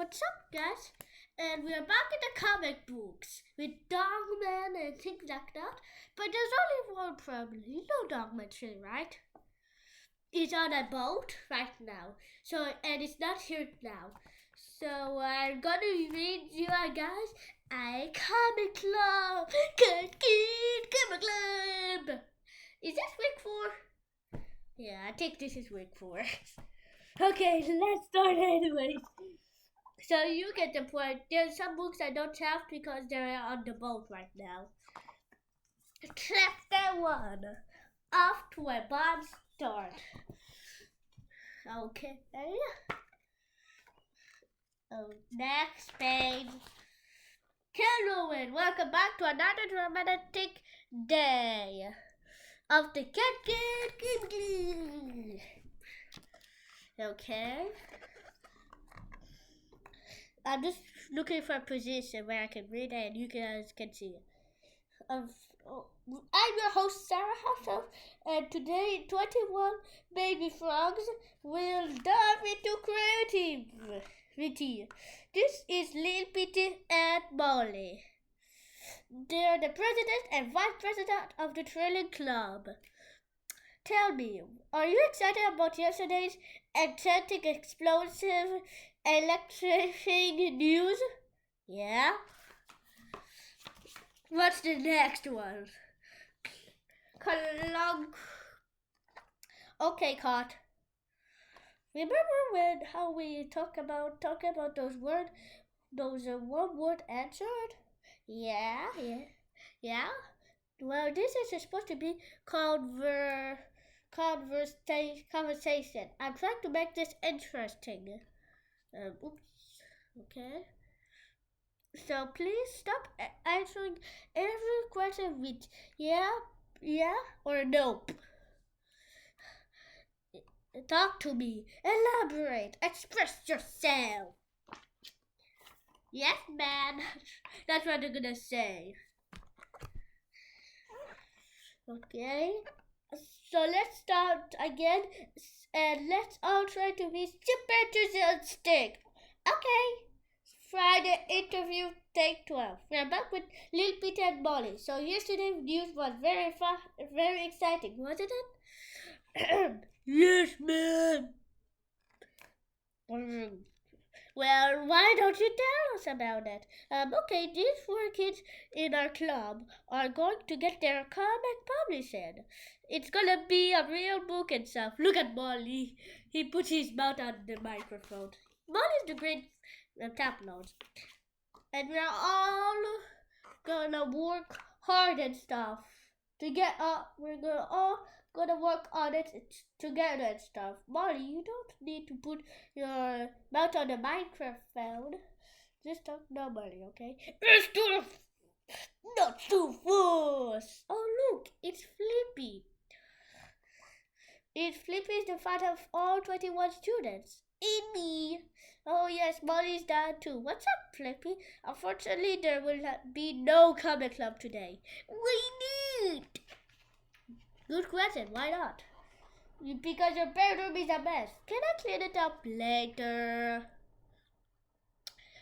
What's up, guys? And we are back in the comic books with Dogman and things like that. But there's only one problem. You know Dogman too, right? He's on a boat right now. And it's not here now. So I'm gonna read you guys a comic club. Comic club. Is this week 4? Yeah, I think this is week 4. Okay, let's start anyways. So you get the point. There's some books I don't have because they're on the boat right now. Chapter 1. Off to a bomb start. Okay. Next page. Hello and welcome back to another dramatic day of the Cat. Okay. I'm just looking for a position where I can read it and you guys can see it. I'm your host, Sarah Huffel, and today 21 baby frogs will dive into creativity. This is Lil Peter and Molly. They're the president and vice president of the Trailing Club. Tell me, are you excited about yesterday's exciting, explosive, electrifying news? Yeah? What's the next one? Okay, Cot. Remember how we talk about those one word answered? Yeah. Well, this is supposed to be conversation. I'm trying to make this interesting. Oops. Okay. So please stop answering every question with yeah, or nope. Talk to me. Elaborate. Express yourself. Yes, man. That's what I'm gonna say. Okay. So let's start again, and let's all try to be super enthusiastic. Okay. Friday interview take 12. We are back with Lil Peter and Molly. So yesterday's news was very exciting, wasn't it? Yes, man. Well, why don't you tell us about it? Okay, these 4 kids in our club are going to get their comic published. It's gonna be a real book and stuff. Look at Molly. He puts his mouth on the microphone. Molly's the great tap notes. And we're all gonna work hard and stuff to get up. We're gonna work on it together and stuff. Molly, you don't need to put your mouth on the microphone. Just talk normally, okay? Not too fast. Oh look, it's Flippy. Flippy is the father of all 21 students. And me. Oh yes, Molly's dad too. What's up, Flippy? Unfortunately, there will be no comic club today. We need. Good question. Why not? Because your bedroom is a mess. Can I clean it up later?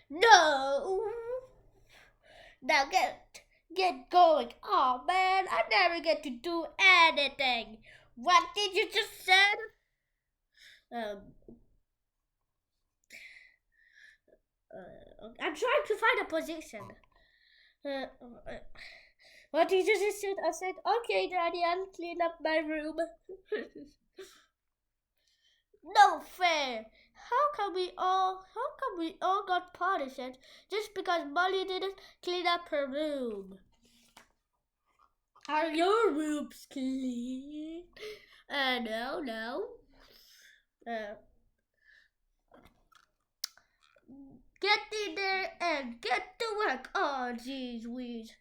No. Now get going. Oh man, I never get to do anything. What did you just say? I'm trying to find a position. What did you just say? I said, okay, Daddy, I'll clean up my room. No fair. How come we all got punished just because Molly didn't clean up her room? Are your rooms clean? No. Get in there and get to work. Oh, jeez, Weeze.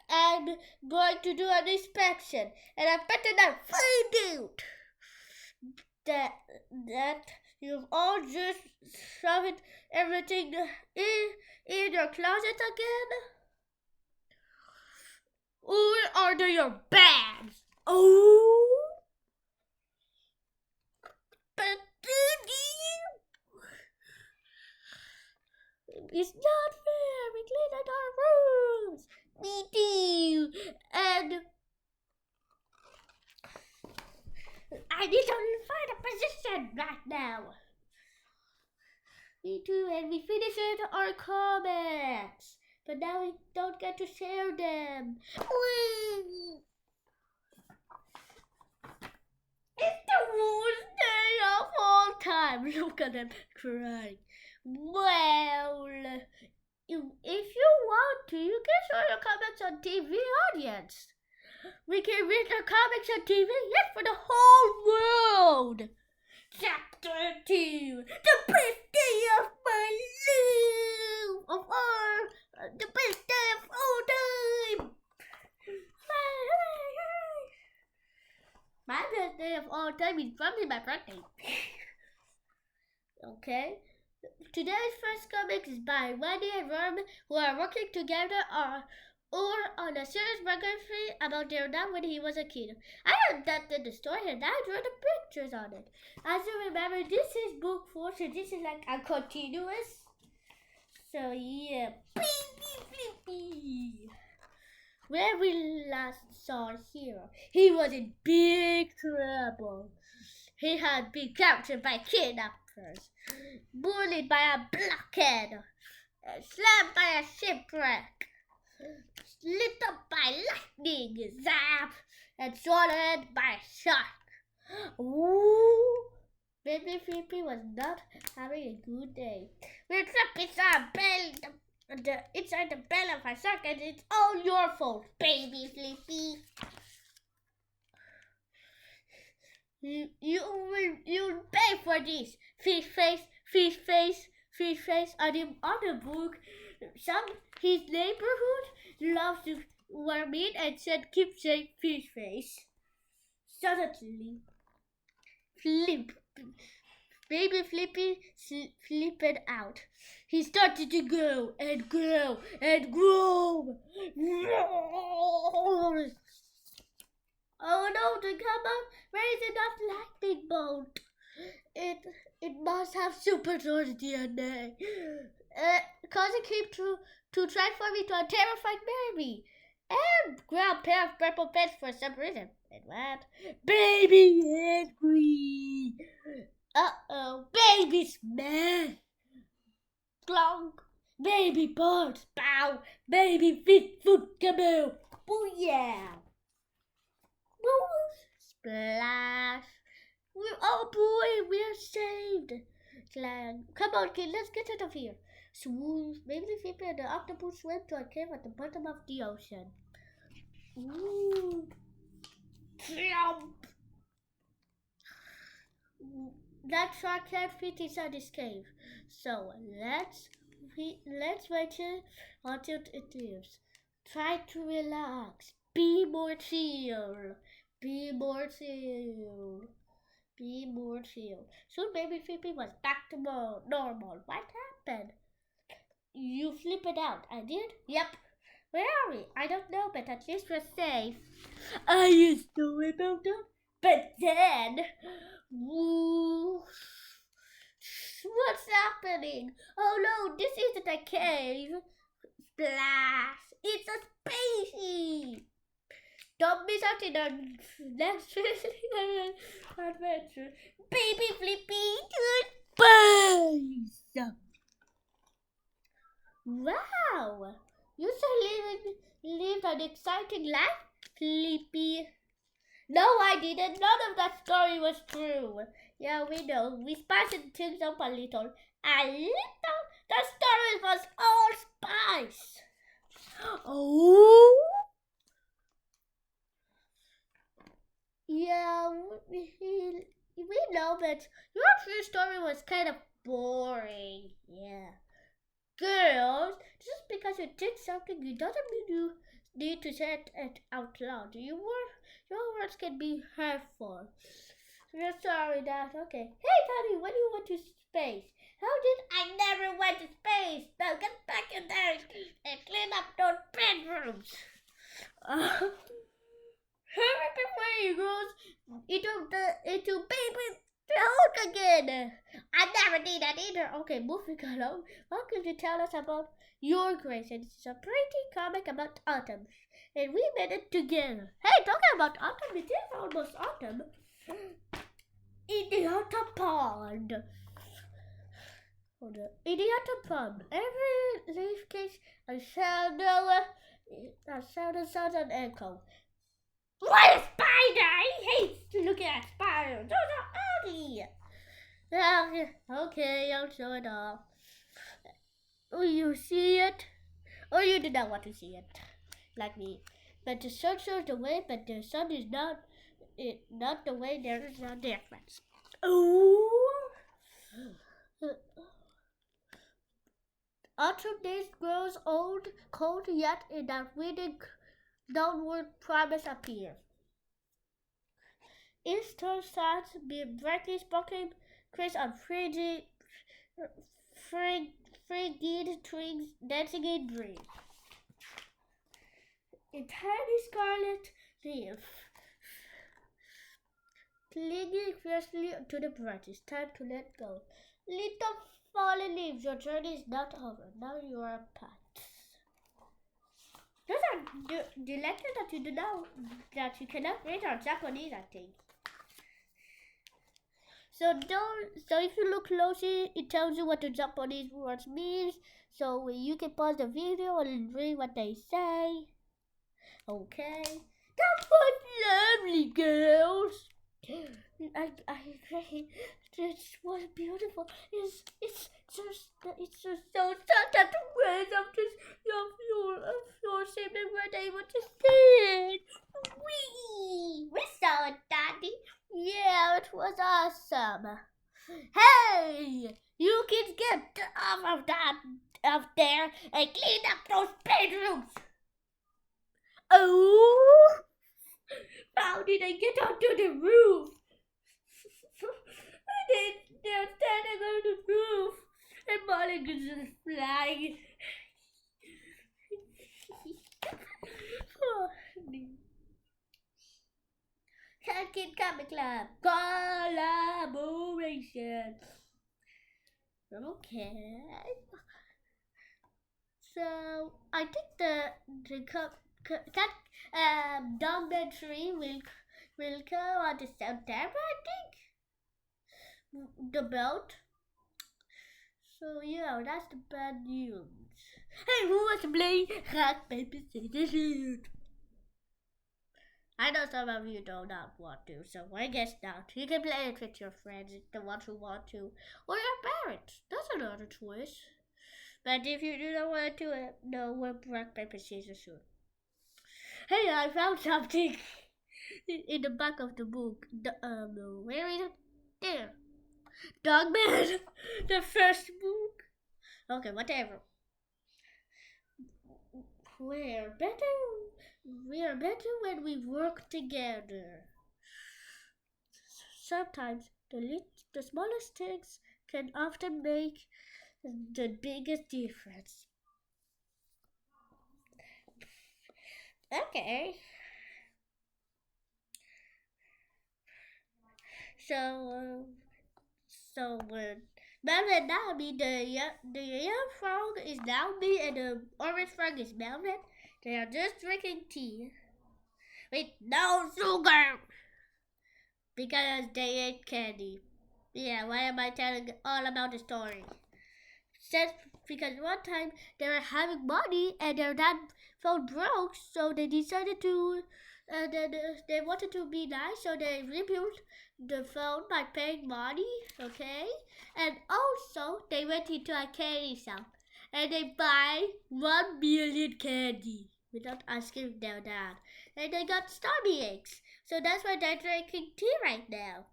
I'm going to do an inspection, and I better not find out that you've all just shoved everything in your closet again. Where are your bags? Oh, but It's not fair. We cleaned out our rooms. Me too. And I need to find a position right now. Me too. And we finished our comics. But now we don't get to share them. Whee! It's the worst day of all time. Look at them crying. Well, if you want to, you can show your comics on TV, audience. We can read the comics on TV, yes, for the whole world. Chapter 2, the best day of my life, the best day of all time. My best day of all time is probably my birthday. Okay. Today's first comic is by Wendy and Vermin, who are working together or on a serious biography about their dad when he was a kid. I adapted the story and I drew the pictures on it. As you remember, this is book 4, so this is like a continuous. So yeah, where we last saw Hero, he was in big trouble. He had been captured by kidnappers, bullied by a blockhead, slammed by a shipwreck, lit up by lightning, zap, and swallowed by a shark. Ooh! Baby Flippy was not having a good day. We're trapped inside the belly of a shark, and it's all your fault, Baby Flippy. You'll pay for this. Fish face. On the other book, his neighborhood loves to warm it and said keep saying fish face. Suddenly, Baby Flippy flipped out. He started to grow and grow and grow. Oh no, the camel! Where is it not lightning bolt? It must have supersonic DNA. Cause it came to transform into a terrified baby. And grab a pair of purple pants for some reason. And what? Baby angry. Uh-oh. Baby smash. Clonk. Baby parts. Pow. Baby feet foot kaboo. Booyah. Splash. Oh boy, we're saved. Come on, kid, let's get out of here. Swoosh. Maybe the Flippy and the octopus swim to a cave at the bottom of the ocean. Ooh. Jump. That shark can't fit inside this cave. So let's wait until it leaves. Try to relax. Be more chill. Be more chill. Be more chill. Soon Baby Flippy was back to normal. What happened? You flipped out. I did? Yep. Where are we? I don't know, but at least we're safe. I used to remember them, but then... Woo. What's happening? Oh no, this isn't a cave. Splash. It's a spaceship. Don't miss out in our next adventure. Baby Flippy, goodbye. Wow, you lived an exciting life, Flippy. No, I didn't. None of that story was true. Yeah, we know. We spiced things up a little. The story was all spice. Oh. Yeah, we know, but your true story was kind of boring. Yeah. Girls, just because you did something, it doesn't mean you need to say it out loud. Your words can be hurtful. We're sorry, Dad. Okay. Hey, Tony, when do you went to space? How did I never went to space? Now get back in there and clean up those bedrooms. Hurry before he goes into baby Hulk again. And never need that either. Okay, moving along. What could you tell us about your grace? And it's a pretty comic about autumn. And we made it together. Hey, talking about autumn, it is almost autumn. In the autumn pond. In the autumn pond, every leaf gets a sound and echo. What a spider! I hate to look at spiders. Those are ugly. Okay, I'll show it off. Will you see it? Or you do not want to see it, like me. But the sun shows the way, but the sun is not the way. There is a difference. Ooh. Autumn days grows old, cold, yet in that windy downward promise appear. Easter starts being brightly sparkling, crisp on frigid trees dancing in breeze. A tiny scarlet leaf clinging fiercely to the branch. It's time to let go. Little fallen leaves, your journey is not over. Now you are a path. Those are the letters that you do now that you cannot read are Japanese, I think. So if you look closely, it tells you what the Japanese words means. So you can pause the video and read what they say. Okay. That was lovely, girls. I agree. This was beautiful. It's just so sad that the words of your sibling were able to see it. We saw it, Daddy. Yeah, it was awesome. Hey, you kids get off of there and clean up those bedrooms. Oh, how did I get onto the roof? They're standing on the roof, and Molly is just flying. Cat Kid Comic Club collaboration. Okay. So I think Dogman 3 will come on the September, I think. The boat. So yeah, that's the bad news. Hey, who wants to play rock, paper, scissors, shoot? I know some of you do not want to, so I guess not. You can play it with your friends, the ones who want to, or your parents. That's another choice. But if you do not want to, no, we're rock, paper, scissors, shoot. Hey, I found something in the back of the book. Where is it? There. Dogman, the first book. Okay, whatever. We're better when we work together. Sometimes the smallest things can often make the biggest difference. Okay. So Melvin now me, the yellow frog is now me, and the orange frog is Melvin. They are just drinking tea with no sugar because they ate candy. Yeah, why am I telling all about the story? Just because one time they were having money and their dad phone broke, so they decided to, they wanted to be nice, so they rebuilt the phone by paying money, okay? And also, they went into a candy shop and they buy 1 million candy without asking their dad. And they got stomach aches. So that's why they're drinking tea right now.